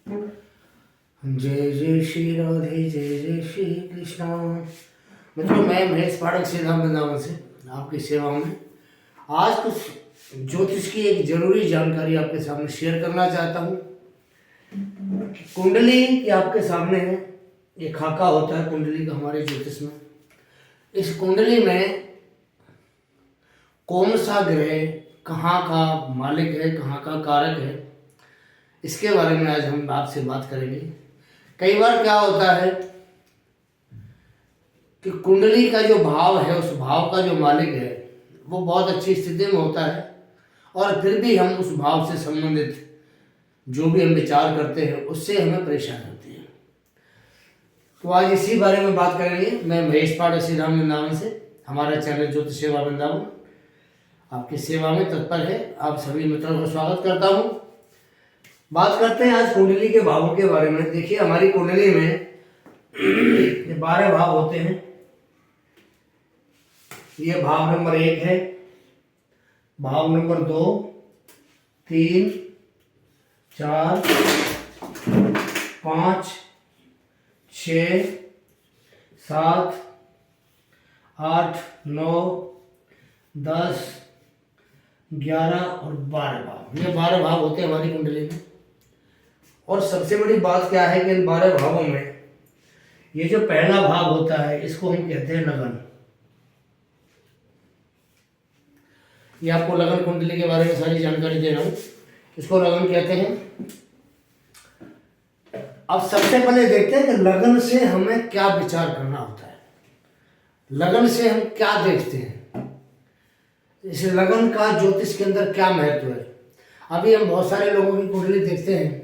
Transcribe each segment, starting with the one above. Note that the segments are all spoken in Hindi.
जय जय श्री राधे, जय जय श्री कृष्णा। मित्रों, मैं महेश पाठक श्रीधाम वृंदावन से आपकी सेवा में आज कुछ ज्योतिष की एक जरूरी जानकारी आपके सामने शेयर करना चाहता हूँ। कुंडली ये आपके सामने है, ये खाका होता है कुंडली का हमारे ज्योतिष में। इस कुंडली में कौन सा ग्रह कहाँ का मालिक है, कहाँ का कारक है, इसके बारे में आज हम आपसे बात करेंगे। कई बार क्या होता है कि कुंडली का जो भाव है, उस भाव का जो मालिक है वो बहुत अच्छी स्थिति में होता है और फिर भी हम उस भाव से संबंधित जो भी हम विचार करते हैं उससे हमें परेशानी होती है। तो आज इसी बारे में बात करेंगे। मैं महेश पाठक श्रीधाम वृंदावन से, हमारा चैनल ज्योतिष सेवा वृंदावन आपकी सेवा में तत्पर है। आप सभी मित्रों का स्वागत करता हूँ। बात करते हैं आज कुंडली के भावों के बारे में। देखिए, हमारी कुंडली में 12 भाव होते हैं। ये भाव नंबर 1 है, भाव नंबर 2, 3, 4, 5, 6, 7, 8, 9, 10, 11 और 12 भाव। ये 12 भाव होते हैं हमारी कुंडली में। और सबसे बड़ी बात क्या है कि इन 12 भावों में ये जो पहला भाव होता है इसको हम कहते हैं लगन। ये आपको लगन कुंडली के बारे में सारी जानकारी दे रहा हूं। इसको लगन कहते हैं। अब सबसे पहले देखते हैं कि लगन से हमें क्या विचार करना होता है, लगन से हम क्या देखते हैं, इस लगन का ज्योतिष के अंदर क्या महत्व है। अभी हम बहुत सारे लोगों की कुंडली देखते हैं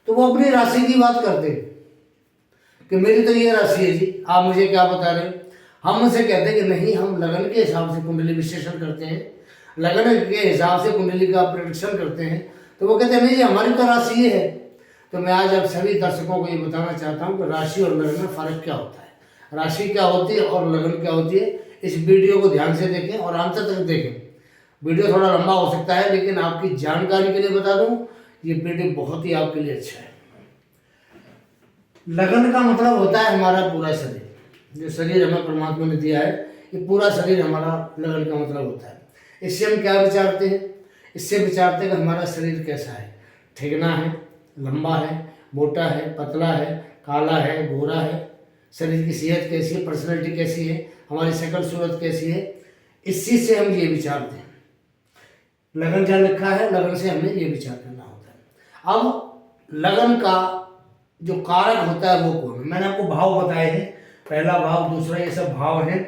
तो वो अपनी राशि की बात करते हैं कि मेरी तो ये राशि है जी, आप मुझे क्या बता रहे हैं। हम उनसे कहते हैं कि नहीं, हम लगन के हिसाब से कुंडली विश्लेषण करते हैं, लगन के हिसाब से कुंडली का प्रेडिक्शन करते हैं। तो वो कहते हैं नहीं जी, हमारी तो राशि ये है। तो मैं आज आप सभी दर्शकों को ये बताना चाहता हूँ कि राशि और लगन में फ़र्क क्या होता है, राशि क्या होती है और लगन क्या होती है। इस वीडियो को ध्यान से देखें और अंत तक देखें। वीडियो थोड़ा लंबा हो सकता है, लेकिन आपकी जानकारी के लिए बता दूं, ये वीडियो बहुत ही आपके लिए अच्छा है। लगन का मतलब होता है हमारा पूरा शरीर। जो शरीर हमें परमात्मा ने दिया है, ये पूरा शरीर हमारा लगन का मतलब होता है। इससे हम क्या विचारते हैं, इससे विचारते हैं कि हमारा शरीर कैसा है, ठिगना है, लंबा है, मोटा है, पतला है, काला है, गोरा है, शरीर की सेहत कैसी है, पर्सनैलिटी कैसी है, हमारी शक्ल सूरत कैसी है। इसी से हम ये विचारते हैं। लगन जहाँ लिखा है, लगन से हमें ये विचार करना होता है। अब लगन का जो कारक होता है वो कौन है। मैंने आपको भाव बताए हैं, पहला भाव, दूसरा, ये सब भाव हैं।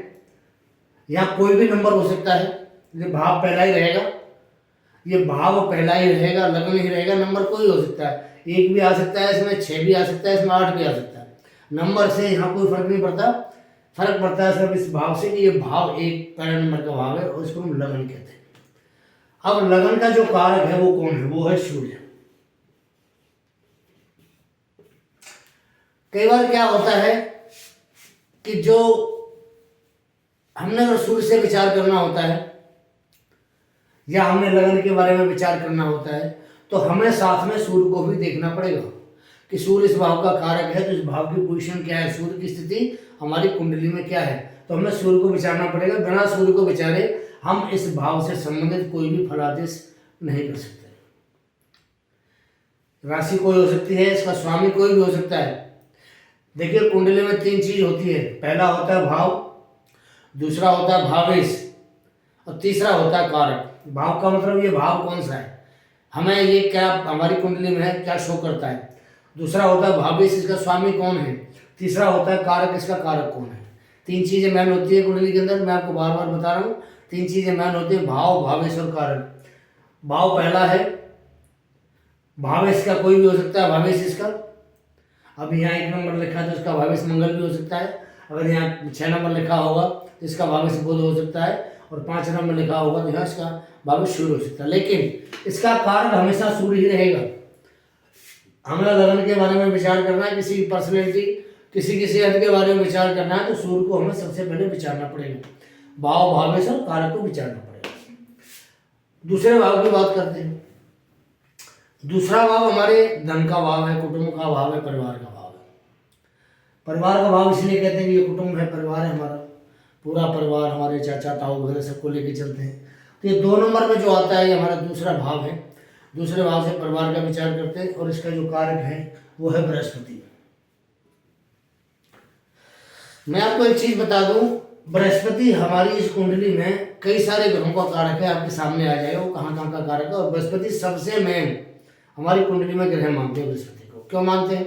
यहाँ कोई भी नंबर हो सकता है, ये भाव पहला ही रहेगा, ये भाव पहला ही रहेगा, लगन ही रहेगा, नंबर कोई हो सकता है। 1 भी आ सकता है इसमें, 6 भी आ सकता है इसमें, 8 भी आ सकता है। नंबर से यहाँ कोई फर्क नहीं पड़ता। फर्क पड़ता है सिर्फ इस भाव से कि ये भाव एक पहला नंबर का भाव है और इसको हम लगन कहते हैं। अब लगन का जो कारक है वो कौन है, वो है सूर्य। कई बार क्या होता है कि जो हमने अगर सूर्य से विचार करना होता है या हमने लगन के बारे में विचार करना होता है तो हमें साथ में सूर्य को भी देखना पड़ेगा कि सूर्य इस भाव का कारक है, तो इस भाव की पोजीशन क्या है, सूर्य की स्थिति हमारी कुंडली में क्या है। तो हमें सूर्य को विचारना पड़ेगा। बिना सूर्य को विचारे हम इस भाव से संबंधित कोई भी फलादेश नहीं कर सकते। राशि कोई हो सकती है, इसका स्वामी कोई भी हो सकता है। देखिए, कुंडली में 3 चीज होती है। पहला होता है भाव, दूसरा होता है भावेश और तीसरा होता है कारक। भाव का मतलब ये भाव कौन सा है, हमें ये क्या हमारी कुंडली में है, क्या शो करता है। दूसरा होता है भावेश, इसका स्वामी कौन है। तीसरा होता है कारक, इसका कारक कौन है। 3 चीजें मैन होती है कुंडली के अंदर। मैं आपको बार बार बता रहा हूँ, 3 चीजें मैन होती है, भाव, भावेश और कारक। भाव पहला है, भावेश का कोई भी हो सकता है, भावेश इसका। अब यहाँ 1 नंबर लिखा है तो इसका भावेश मंगल भी हो सकता है। अगर यहाँ 6 नंबर लिखा होगा तो इसका भावेश बुध हो सकता है, और 5 नंबर लिखा होगा तो यहाँ इसका भावेश सूर्य हो सकता है। लेकिन इसका कारक हमेशा सूर्य ही रहेगा। हमें लगन के बारे में विचार करना है, किसी पर्सनैलिटी, किसी की सेहत के बारे में विचार करना है, तो सूर्य को हमें सबसे पहले विचारना पड़ेगा। भाव, भावेश और कारक को विचारना पड़ेगा। दूसरे भाव की बात करते हैं। दूसरा भाव हमारे धन का भाव है, कुटुंब का भाव है, परिवार का भाव है। परिवार का भाव इसलिए कहते हैं कि ये कुटुंब है, परिवार है हमारा, पूरा परिवार, हमारे चाचा ताऊ वगैरह सबको लेके चलते हैं। तो ये 2 नंबर में जो आता है ये हमारा दूसरा भाव है। दूसरे भाव से परिवार का विचार करते हैं और इसका जो कारक है वो है बृहस्पति। मैं आपको एक चीज बता दूं, बृहस्पति हमारी इस कुंडली में कई सारे ग्रहों का कारक है, आपके सामने आ जाएगा वो कहाँ कहाँ का कारक है। और बृहस्पति सबसे मेन हमारी कुंडली में ग्रह मानते हैं बृहस्पति को। क्यों मानते हैं?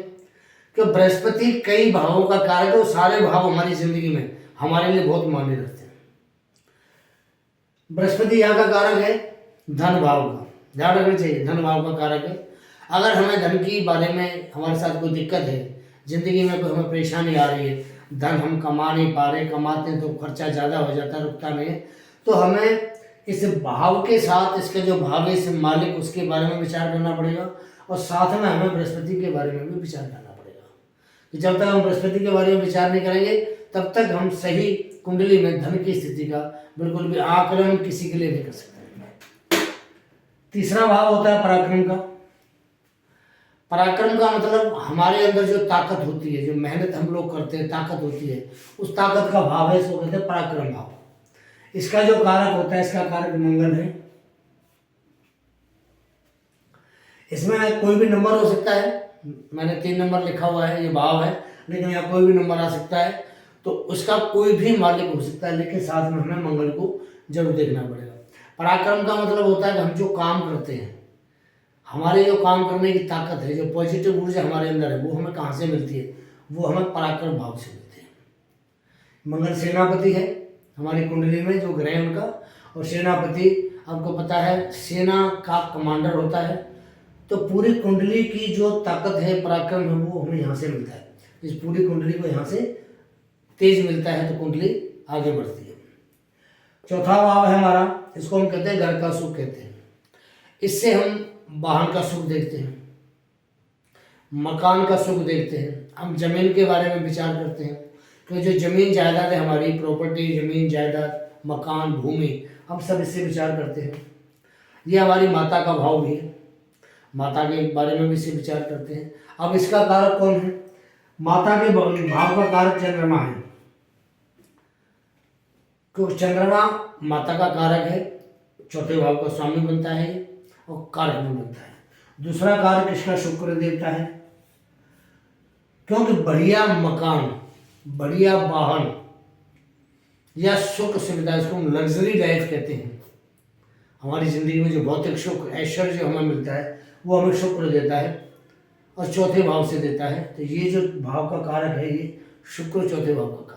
कि बृहस्पति कई भावों का कारक है, वो सारे भाव हमारी जिंदगी में हमारे लिए बहुत मायने रखते हैं। बृहस्पति यहाँ का कारक है धन भाव का, ध्यान रखना चाहिए, धन भाव का कारक है। अगर हमें धन की बारे में हमारे साथ कोई दिक्कत है, जिंदगी में कोई हमें परेशानी आ रही है, धन हम कमा नहीं पा रहे, कमाते हैं तो खर्चा ज़्यादा हो जाता है, रुकता नहीं है, तो हमें इस भाव के साथ इसके जो भाव है, इस मालिक उसके बारे में विचार करना पड़ेगा और साथ में हमें बृहस्पति के बारे में भी विचार करना पड़ेगा। कि जब तक हम बृहस्पति के बारे में विचार नहीं करेंगे तब तक हम सही कुंडली में धन की स्थिति का बिल्कुल भी आकलन किसी के लिए नहीं कर सकते। तीसरा भाव होता है पराक्रम का। पराक्रम का मतलब हमारे अंदर जो ताकत होती है, जो मेहनत हम लोग करते हैं, ताकत होती है, उस ताकत का भाव है, इसको कहते हैं पराक्रम भाव। इसका जो कारक होता है, इसका कारक मंगल है। इसमें कोई भी नंबर हो सकता है, मैंने 3 नंबर लिखा हुआ है, ये भाव है, लेकिन यहाँ कोई भी नंबर आ सकता है, तो उसका कोई भी मालिक हो सकता है, लेकिन साथ में हमें मंगल को जरूर देखना पड़ेगा। पराक्रम का मतलब होता है कि हम जो काम करते हैं, हमारे जो काम करने की ताकत है, जो पॉजिटिव ऊर्जा हमारे अंदर है, वो हमें कहाँ से मिलती है? वो हमें पराक्रम भाव से मिलती है। मंगल सेनापति है हमारी कुंडली में, जो ग्रह है उनका, और सेनापति आपको पता है सेना का कमांडर होता है। तो पूरी कुंडली की जो ताकत है, पराक्रम है, वो हमें यहाँ से मिलता है। इस पूरी कुंडली को यहाँ से तेज मिलता है तो कुंडली आगे बढ़ती है। चौथा भाव है हमारा, इसको हम कहते हैं घर का सुख कहते हैं। इससे हम वाहन का सुख देखते हैं, मकान का सुख देखते हैं, हम जमीन के बारे में विचार करते हैं कि जो जमीन जायदाद है हमारी, प्रॉपर्टी, जमीन जायदाद, मकान, भूमि, हम सब इससे विचार करते हैं। ये हमारी माता का भाव भी है, माता के बारे में भी इससे विचार करते हैं। अब इसका कारक कौन है? माता के भाव का कारक चंद्रमा है, क्योंकि चंद्रमा माता का कारक है, चौथे भाव का स्वामी बनता है और कारक भी बनता है। दूसरा कारक इसका शुक्र देवता है, क्योंकि बढ़िया मकान, बढ़िया वाहन या सुख सुविधा, इसको हम लग्जरी लाइफ कहते हैं। हमारी जिंदगी में जो भौतिक सुख, ऐश्वर्य जो हमें मिलता है, वो हमें शुक्र देता है और चौथे भाव से देता है। तो ये जो भाव का कारक है, ये शुक्र चौथे भाव का कारक।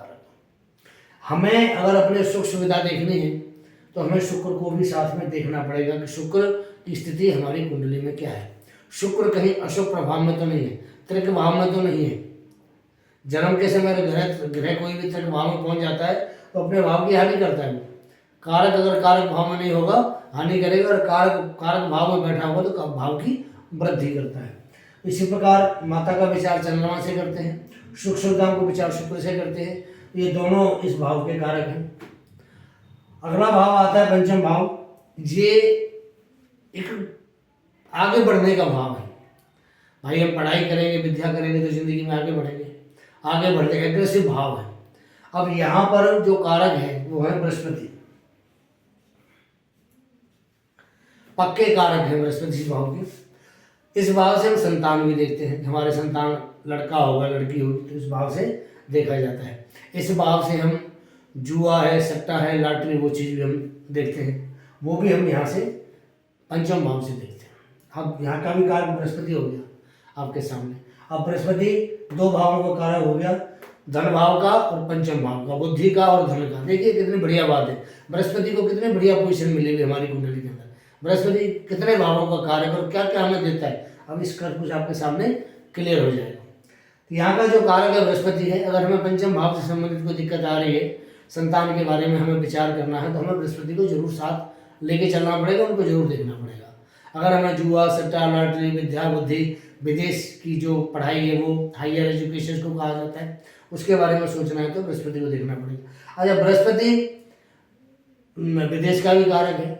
हमें अगर अपने सुख सुविधा देखनी है तो हमें शुक्र को भी साथ में देखना पड़ेगा कि शुक्र की स्थिति हमारी कुंडली में क्या है। शुक्र कहीं अशुभ प्रभाव में तो नहीं है, त्रिक भाव में तो नहीं है। जन्म के समय ग्रह कोई भी त्रिक भाव में पहुंच जाता है तो अपने भाव की हानि करता है। कारक अगर कारक भाव में नहीं होगा हानि करेगा, और कारक भाव में बैठा होगा तो भाव की वृद्धि करता है। इसी प्रकार माता का विचार चंद्रमा से करते हैं, सुख सुविधाओं को विचार शुक्र से करते हैं। ये दोनों इस भाव के कारक हैं। अगला भाव आता है पंचम भाव। ये एक आगे बढ़ने का भाव है। भाई हम पढ़ाई करेंगे, विद्या करेंगे तो जिंदगी में आगे बढ़ेंगे, आगे बढ़ने का एग्रेसिव भाव है। अब यहाँ पर जो कारक है वो है बृहस्पति, पक्के कारक है बृहस्पति इस भाव के। इस भाव से हम संतान भी देखते हैं, हमारे संतान लड़का होगा लड़की होगी तो इस भाव से देखा जाता है। इस भाव से हम जुआ है, सट्टा है, लॉटरी, वो चीज़ भी हम देखते हैं, वो भी हम यहाँ से पंचम भाव से देखते हैं। अब यहाँ का भी कारक बृहस्पति हो गया आपके सामने। अब बृहस्पति 2 भावों का कारक हो गया, धन भाव का और पंचम भाव का, बुद्धि का और धन का। देखिए कितनी बढ़िया बात है, बृहस्पति को कितनी बढ़िया पोजीशन मिलेगी हमारी कुंडली के अंदर। बृहस्पति कितने भावों का कारक और क्या क्या हमें देता है, अब इसका कुछ आपके सामने क्लियर हो जाएगा। तो यहाँ का जो कारक है बृहस्पति है। अगर हमें पंचम भाव से संबंधित कोई दिक्कत आ रही है, संतान के बारे में हमें विचार करना है, तो हमें बृहस्पति को जरूर साथ लेके चलना पड़ेगा, उनको जरूर देखना पड़ेगा। अगर हमें जुआ, सट्टा, लॉटरी, विद्या, बुद्धि, विदेश की जो पढ़ाई है वो हायर एजुकेशन को कहा जाता है, उसके बारे में सोचना है तो बृहस्पति को देखना पड़ेगा। अच्छा, बृहस्पति विदेश का भी कारक है,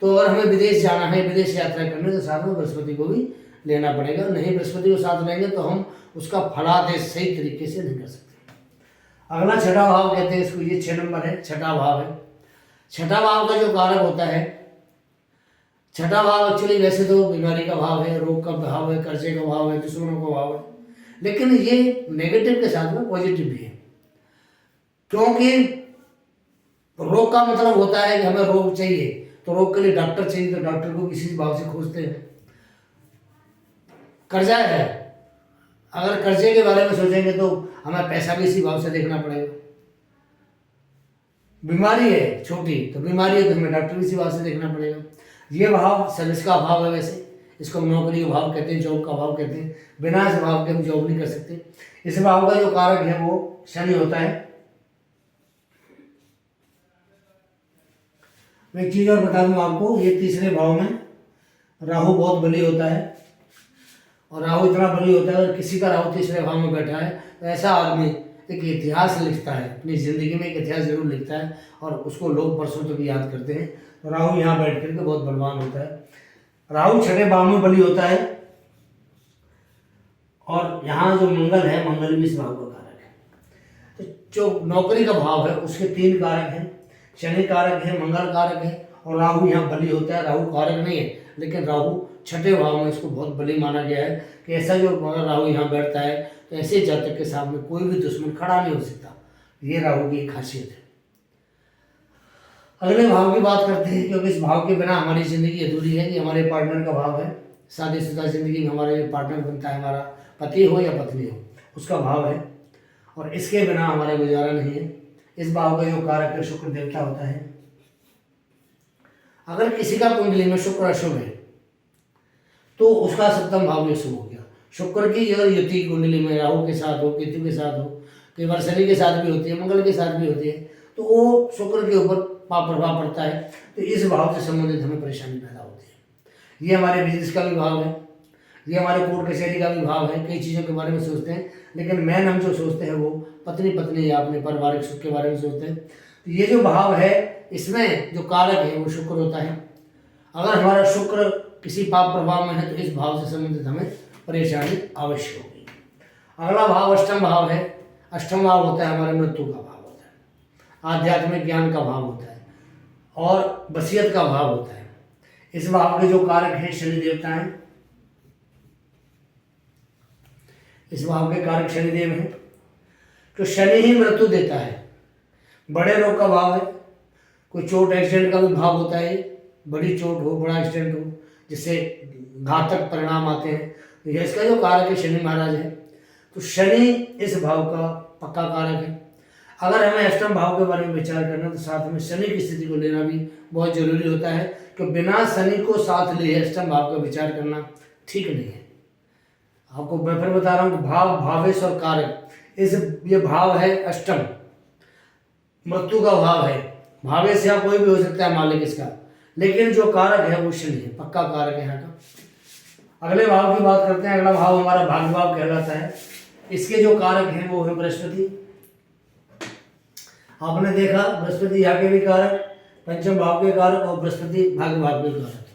तो अगर हमें विदेश जाना है, विदेश यात्रा करने, तो साथ में बृहस्पति को भी लेना पड़ेगा। नहीं बृहस्पति को साथ लेंगे तो हम उसका फलादेश सही तरीके से नहीं कर सकते। अगला छठा भाव कहते हैं इसको, ये 6 नंबर है, छठा भाव है। छठा भाव का जो कारक होता है, छठा भाव एक्चुअली वैसे तो बीमारी का भाव है, रोग का भाव है, कर्जे का भाव है, दुश्मनों का भाव है, लेकिन ये नेगेटिव के साथ में पॉजिटिव भी है। क्योंकि रोग का मतलब होता है कि हमें रोग चाहिए, तो रोग के लिए डॉक्टर चाहिए, तो डॉक्टर को किसी भाव से खोजते हैं। कर्जा है, अगर कर्जे के बारे में सोचेंगे तो हमें पैसा भी इसी भाव से देखना पड़ेगा। बीमारी है छोटी, तो बीमारी है तो हमें डॉक्टर भी इसी भाव से देखना पड़ेगा। ये भाव सर्विस का भाव है, वैसे इसको हम नौकरी का भाव कहते हैं, जॉब का भाव कहते हैं। बिना इस भाव के हम जॉब नहीं कर सकते। इस भाव का जो कारक है वो शनि होता है। मैं एक चीज और बता दूं आपको, ये तीसरे भाव में राहु बहुत बली होता है, और राहु इतना बली होता है, अगर किसी का राहु तीसरे भाव में बैठा है तो ऐसा आदमी एक इतिहास लिखता है, अपनी ज़िंदगी में एक इतिहास जरूर लिखता है, और उसको लोग बरसों तक याद करते हैं। तो राहु यहाँ बैठ करके बहुत बलवान होता है। राहु छठे भाव में बली होता है, और यहाँ जो मंगल है, मंगल भी इस भाव का कारक है। तो जो नौकरी का भाव है उसके 3 कारक हैं, शनि कारक है, मंगल कारक है, और राहु यहाँ बली होता है। राहु कारक नहीं है, लेकिन राहु छठे भाव में इसको बहुत बली माना गया है कि ऐसा जो राहु यहाँ बैठता है तो ऐसे जातक के सामने कोई भी दुश्मन खड़ा नहीं हो सकता। ये राहु की एक खासियत है। अगले भाव की बात करते हैं, क्योंकि इस भाव के बिना हमारी जिंदगी अधूरी है। ये हमारे पार्टनर का भाव है। शादीशुदा जिंदगी में हमारा जो पार्टनर बनता है, हमारा पति हो या पत्नी हो, उसका भाव है, और इसके बिना हमारा गुजारा नहीं है। इस भाव का जो कारक है शुक्र देवता होता है। अगर किसी का कुंडली में शुक्र अशुभ है तो उसका सप्तम भाव भी अशुभ हो गया। शुक्र की यह युति कुंडली में राहु के साथ हो, केतु के साथ हो, कई बार शनि के साथ भी होती है, मंगल के साथ भी होती है, तो वो शुक्र के ऊपर प्रभाव पड़ता है। तो इस भाव से संबंधित हमें परेशानी पैदा होती है। ये हमारे बिजनेस का भी भाव है, ये हमारे कोर्ट कचहरी का भी भाव है। कई चीज़ों के बारे में सोचते हैं, लेकिन मेन हम जो सोचते हैं वो पत्नी या अपने पारिवारिक सुख के बारे में सोचते हैं। तो ये जो भाव है, इसमें जो कारक है वो शुक्र होता है। अगर हमारा शुक्र किसी पाप प्रभाव में है तो इस भाव से संबंधित हमें परेशानी अवश्य होगी। अगला भाव अष्टम भाव है। अष्टम भाव होता है हमारे मृत्यु का भाव होता है, आध्यात्मिक ज्ञान का भाव होता है, और वसीयत का भाव होता है। इस भाव के जो कारक हैं शनि देवता हैं। इस भाव के कारक शनिदेव हैं। तो शनि ही मृत्यु देता है। बड़े रोग का भाव है, कोई चोट एक्सीडेंट का भी भाव होता है। बड़ी चोट हो, बड़ा एक्सीडेंट हो, जिससे घातक परिणाम आते हैं, तो यह इसका जो कारक है शनि महाराज है। तो शनि इस भाव का पक्का कारक है। अगर हमें अष्टम भाव के बारे में विचार करना तो साथ में शनि की स्थिति को लेना भी बहुत जरूरी होता है, कि बिना शनि को साथ लिए अष्टम भाव का विचार करना ठीक नहीं है। आपको मैं फिर बता रहा हूँ, भाव, भावेश और कारक, ये भाव है अष्टम, मृत्यु का भाव है। भावेश या कोई भी हो सकता है मालिक इसका, लेकिन जो कारक है वो शनि है, पक्का कारक है यहाँ का। अगले भाव की बात करते हैं। अगला भाव हमारा भाग्य भाव कहलाता है। इसके जो कारक हैं वो है बृहस्पति। आपने देखा बृहस्पति यहाँ के भी कारक, पंचम भाव के कारक, और बृहस्पति भाग्य भाव के कारक।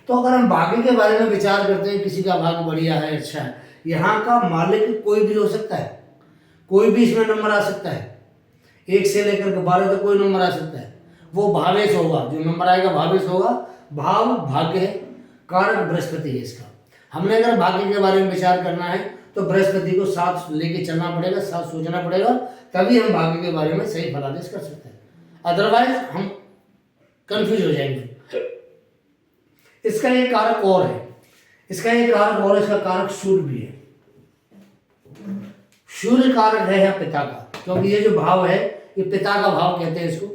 तो अगर हम भाग्य के बारे में विचार करते हैं, किसी का भाग्य बढ़िया है, अच्छा है, यहाँ का मालिक कोई भी हो सकता है, कोई भी इसमें नंबर आ सकता है, 1 से लेकर के 12 तक कोई नंबर आ सकता है। वो भावेश होगा, जो नंबर आएगा भावेश होगा। भाव भाग्य है, कारक बृहस्पति है इसका। हमने अगर भाग्य के बारे में विचार करना है तो बृहस्पति को साथ लेके चलना पड़ेगा, साथ सोचना पड़ेगा, तभी हम भाग्य के बारे में सही फलादेश कर सकते हैं। अदरवाइज हम कंफ्यूज हो जाएंगे। इसका एक कारक और है, इसका कारक सूर्य भी है। सूर्य कारक है या पिता का, क्योंकि ये जो भाव है ये पिता का भाव कहते हैं इसको।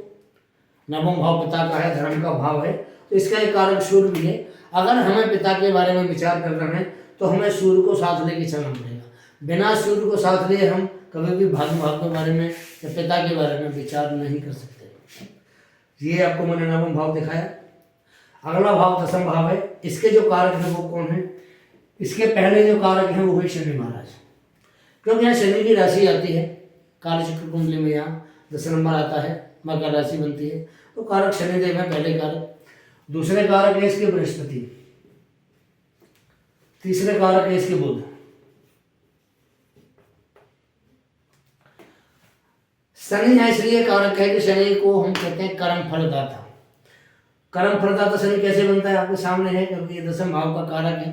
नवम भाव पिता का है, धर्म का भाव है, तो इसका एक कारक सूर्य भी है। अगर हमें पिता के बारे में विचार करना है तो हमें सूर्य को साथ लेके चलना पड़ेगा। बिना सूर्य को साथ लिए हम कभी भी भाग्य भाव के बारे में या पिता के बारे में विचार नहीं कर सकते। ये आपको मैंने नवम भाव दिखाया। अगला भाव दसम भाव है। इसके जो कारक है वो कौन है? इसके पहले जो कारक है वो है शनि महाराज, क्योंकि यहाँ शनि की राशि आती है कालचक्र कुंडली में, यहाँ 10 नंबर आता है, मकर राशि बनती है, तो कारक शनिदेव है पहले कारक। दूसरे कारक है इसके बृहस्पति, तीसरे कारक है इसके बुध। शनि है इसलिए कारक है कि शनि को हम कहते हैं कर्म फलदाता। कर्म फलदाता शनि कैसे बनता है आपके सामने है, क्योंकि ये दसम भाव का कारक है।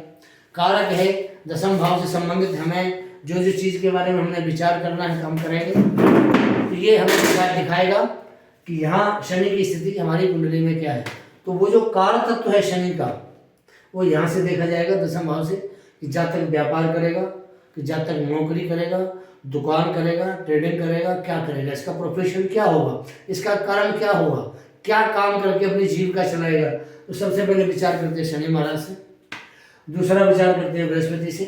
कारक है दसम भाव से संबंधित, हमें जो जो चीज के बारे में हमने विचार करना है हम करेंगे, तो ये हमें दिखाएगा कि यहाँ शनि की स्थिति हमारी कुंडली में क्या है। तो वो जो कारक तत्व है शनि का, वो यहाँ से देखा जाएगा दसम भाव से, कि जातक व्यापार करेगा, कि जातक नौकरी करेगा, दुकान करेगा, ट्रेडिंग करेगा, क्या करेगा, इसका प्रोफेशन क्या होगा, इसका कर्म क्या होगा, क्या काम करके अपनी जीविका चलाएगा। तो सबसे पहले विचार करते हैं शनि महाराज से, दूसरा विचार करते हैं बृहस्पति से,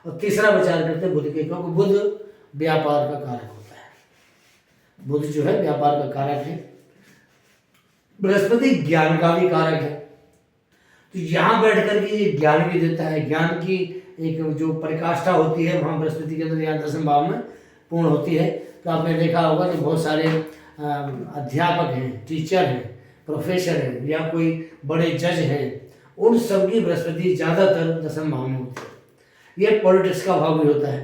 और तीसरा विचार करते हैं बुध के, क्योंकि बुध व्यापार का कारक होता है। बुध जो है व्यापार का कारक है। बृहस्पति ज्ञान का भी कारक है। तो यहाँ बैठ करके ये ज्ञान भी देता है, ज्ञान की एक जो परिकाष्ठा होती है वहाँ बृहस्पति के अंदर यहाँ दसम भाव में पूर्ण होती है। तो आपने देखा होगा कि बहुत सारे अध्यापक हैं, टीचर हैं, प्रोफेसर हैं, या कोई बड़े जज हैं, उन सब की बृहस्पति ज़्यादातर दसम भाव में होती है। ये पॉलिटिक्स का भाव भी होता है।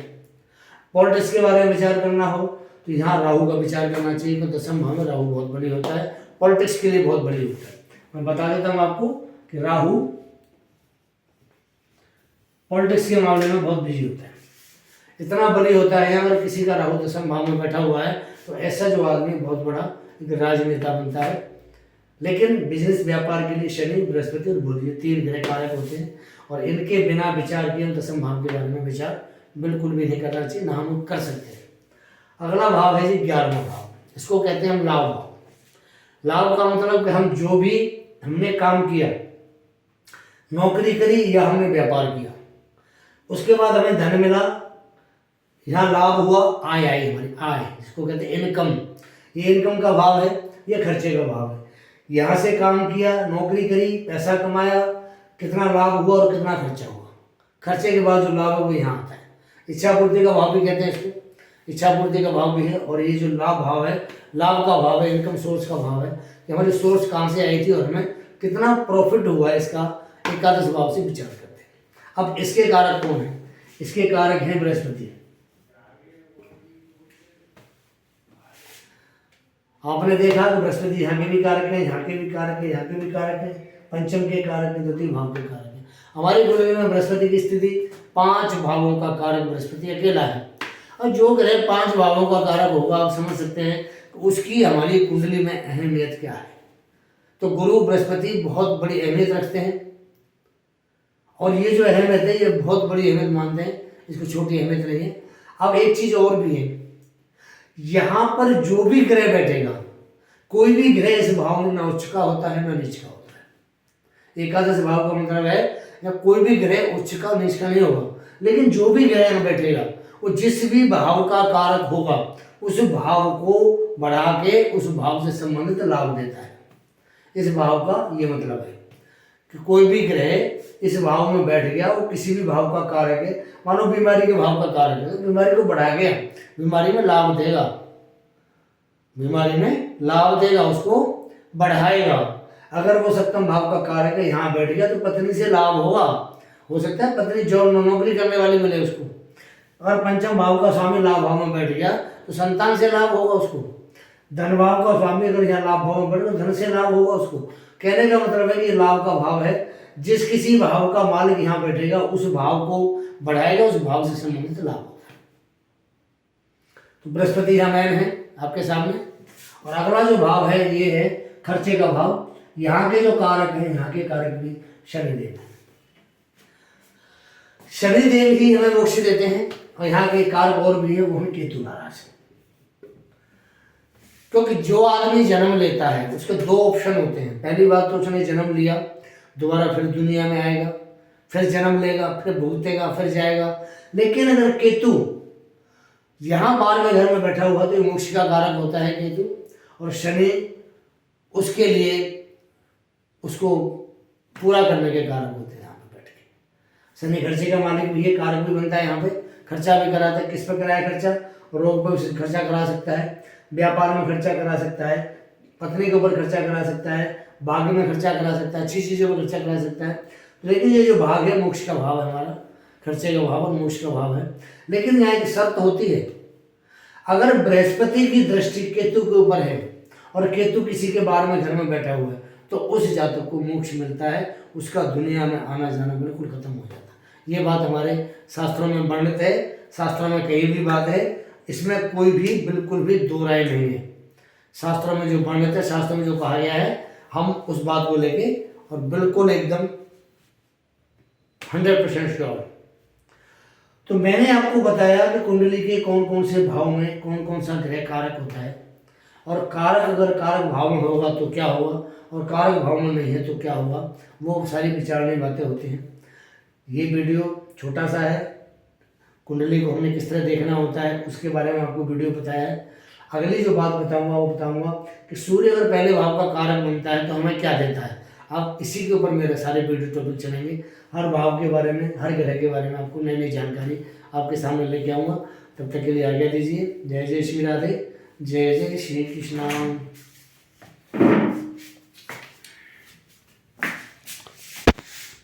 पॉलिटिक्स के बारे में विचार करना हो तो यहाँ राहु का विचार करना चाहिए, तो दसम भाव में राहु बहुत बड़ी होता है, पॉलिटिक्स के लिए बहुत बड़ी होता है। मैं बता देता हूँ आपको कि राहु पॉलिटिक्स के मामले में बहुत बिजी होता है, इतना बड़ी होता है। अगर किसी का राहु दसम भाव में बैठा हुआ है तो ऐसा जो आदमी बहुत बड़ा एक राजनेता बनता है। लेकिन बिजनेस व्यापार के लिए शनि, बृहस्पति और बुध ये तीन ग्रह कारक होते हैं, और इनके बिना विचार किए हम दसम भाव के बारे में विचार बिल्कुल भी नहीं करना चाहिए, ना हम कर सकते हैं। अगला भाव है जी 11वां भाव, इसको कहते हैं हम लाभ भाव। लाभ का मतलब कि हम जो भी हमने काम किया, नौकरी करी या हमने व्यापार किया, उसके बाद हमें धन मिला, यहाँ लाभ हुआ, आय आई हमारी आय, इसको कहते हैं इनकम। ये इनकम का भाव है, ये खर्चे का भाव है। यहाँ से काम किया, नौकरी करी, पैसा कमाया, कितना लाभ हुआ और कितना खर्चा हुआ, खर्चे के बाद जो लाभ है वो यहाँ आता है। इच्छा पूर्ति का भाव भी कहते हैं इसको, इच्छा पूर्ति का भाव भी है। और ये जो लाभ भाव है, लाभ का भाव है, इनकम सोर्स का भाव है, कि हमारी सोर्स कहाँ से आई थी और हमें कितना प्रॉफिट हुआ है, इसका एकादश भाव से विचार करते हैं। अब इसके कारक कौन है? इसके कारक हैं बृहस्पति। आपने देखा कि बृहस्पति यहाँ के भी कारक है, यहाँ के भी कारक है, यहाँ के भी कारक है, पंचम के कारक है, द्वितीय भाव के कारक है। हमारी कुंडली में बृहस्पति की स्थिति 5 भावों का कारक बृहस्पति अकेला है। और जो ग्रह 5 भावों का कारक होगा, आप समझ सकते हैं उसकी हमारी कुंडली में अहमियत क्या है। तो गुरु बृहस्पति बहुत बड़ी अहमियत रखते हैं, और ये जो अहमियत है ये बहुत बड़ी अहमियत मानते हैं, इसको छोटी अहमियत नहीं है। अब एक चीज और भी है, यहाँ पर जो भी ग्रह बैठेगा, कोई भी ग्रह इस भाव में ना उच्च का होता है ना नीच का होता है। एकादश भाव का मतलब है या कोई भी ग्रह उच्च का नीच का नहीं होगा, लेकिन जो भी ग्रह यहाँ बैठेगा वो जिस भी भाव का कारक होगा उस भाव को बढ़ा के उस भाव से संबंधित लाभ देता है। इस भाव का ये मतलब है कि कोई भी ग्रह इस भाव में बैठ गया, वो किसी भी भाव का कारक है। मानो बीमारी के भाव का कारक है, तो बीमारी को बढ़ा गया, बीमारी में लाभ देगा, बीमारी में लाभ देगा, उसको बढ़ाएगा। अगर वो सप्तम भाव का कारक है, यहाँ बैठ गया तो पत्नी से लाभ होगा, हो सकता है पत्नी जो नौकरी करने वाली मिले उसको। अगर पंचम भाव का स्वामी लाभ भाव में बैठ गया तो संतान से लाभ होगा उसको। धन भाव का स्वामी अगर यहाँ लाभ भाव में बैठ गया तो धन से लाभ होगा उसको। कहने का मतलब है कि ये लाभ का भाव है, जिस किसी भाव का मालिक यहाँ बैठेगा उस भाव को बढ़ाएगा, उस भाव से संबंधित लाभ होगा। तो बृहस्पति यहाँ मैन है आपके सामने। और अगला जो भाव है ये है खर्चे का भाव। यहाँ के जो कारक हैं, यहाँ के कारक भी शनिदेव हैं। शनिदेव ही हमें मोक्ष देते हैं, और यहाँ के कारक और भी है, वो है केतु महाराज। क्योंकि जो आदमी जन्म लेता है उसके 2 ऑप्शन होते हैं। पहली बात तो उसने जन्म लिया, दोबारा फिर दुनिया में आएगा, फिर जन्म लेगा, फिर भुगतेगा, फिर जाएगा। लेकिन अगर केतु यहाँ 12वें घर में बैठा हुआ तो मोक्ष का कारक होता है केतु, और शनि उसके लिए उसको पूरा करने के कारक होते हैं। यहाँ पे बैठ के शनि खर्चे का मालिक भी है, कारक भी बनता है, यहाँ पे खर्चा भी कराता है। किस पर कराया खर्चा? रोग पर खर्चा करा सकता है, व्यापार में खर्चा करा सकता है, पत्नी के ऊपर खर्चा करा सकता है, भाग्य में खर्चा करा सकता है, अच्छी चीज़ों में खर्चा करा सकता है। लेकिन ये जो भाग है मोक्ष का भाव है हमारा, खर्चे का भाव और मोक्ष का भाव है। लेकिन यहाँ एक शर्त होती है, अगर बृहस्पति की दृष्टि केतु के ऊपर है और केतु किसी के 12वें घर में बैठा हुआ है तो उस जातक को मोक्ष मिलता है, उसका दुनिया में आना जाना बिल्कुल खत्म हो जाता है। ये बात हमारे शास्त्रों में वर्णित है, शास्त्रों में कहीं भी बात है, इसमें कोई भी बिल्कुल भी दो राय नहीं है। शास्त्रों में जो वर्णित है, शास्त्रों में जो कहा गया है, हम उस बात को लेके और बिल्कुल एकदम 100% श्योर। तो मैंने आपको बताया कि कुंडली के कौन कौन से भाव में कौन कौन सा ग्रह कारक होता है, और कारक अगर कारक भाव में होगा तो क्या होगा और कारक भाव में नहीं है तो क्या होगा, वो सारी विचारणीय बातें होती हैं। ये वीडियो छोटा सा है, कुंडली को हमें किस तरह देखना होता है उसके बारे में आपको वीडियो बताया है। अगली जो बात बताऊंगा वो बताऊंगा कि सूर्य अगर पहले भाव का कारक बनता है तो हमें क्या देता है। अब इसी के ऊपर मेरे सारे वीडियो टॉपिक चलेंगे, हर भाव के बारे में, हर ग्रह के बारे में आपको नई नई जानकारी आपके सामने लेके आऊँगा। तब तक के लिए आज्ञा दीजिए। जय जय श्री राधे, जय जय श्री कृष्णा।